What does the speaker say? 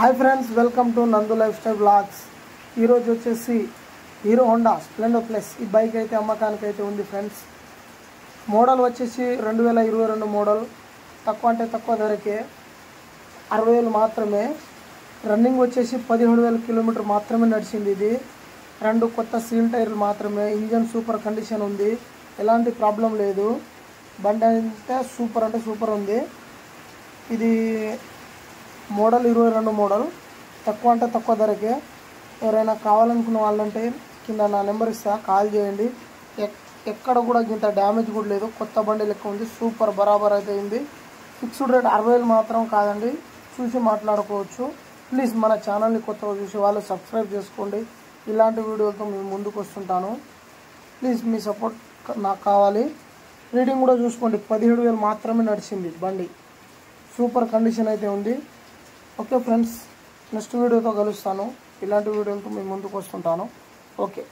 hi friends welcome to Nandu lifestyle blogs वच्चेसी Hero Honda Splendor Plus ई bike अयिते अम्मकानिकि अयिते उंदी फ्रेंड्स मॉडल वच्चेसी 2022 मॉडल तक्कुव अंटे तक्कुव धरके 60,000 मात्रमे रनिंग वच्चेसी 17,000 किलोमीटर मात्रमे नडिचिंदी इदी రెండు కొత్త సీల్ టైర్లు మాత్రమే ఇంజన్ సూపర్ కండిషన్ ఉంది ఎలాంటి ప్రాబ్లం లేదు బండి అంటే సూపర్ ఉంది ఇది మోడల్ 22 మోడల్ తక్కువ అంటే తక్కువ ధరకే ఎవరైనా కావాలనుకున్న వాళ్ళంటే కింద నా నెంబర్ ఇస్తా కాల్ చేయండి ఎక్కడ కూడా ఇంత డ్యామేజ్ కూడా లేదు కొత్త బండి లెక్క ఉంది సూపర్ బరాబర్ అయితే ఉంది ఫిక్స్డ్ రేట్ 60,000 మాత్రం కాదండి చూసి మాట్లాడుకోవచ్చు ప్లీజ్ మన ఛానల్ ని కొత్తగా చూసే వాళ్ళు సబ్స్క్రైబ్ చేసుకోండి ఇలాంటి వీడియోలతో మేము ముందుకు వస్తుంటాను ప్లీజ్ మీ సపోర్ట్ నాకు కావాలి రీడింగ్ కూడా చూసుకోండి 17,000 మాత్రమే నడిచింది బండి సూపర్ కండిషన్ అయితే ఉంది ఓకే ఫ్రెండ్స్ నెక్స్ట్ వీడియోతో కలుస్తాను ఇలాంటి వీడియోలతో మేము ముందుకు వస్తుంటాను ఓకే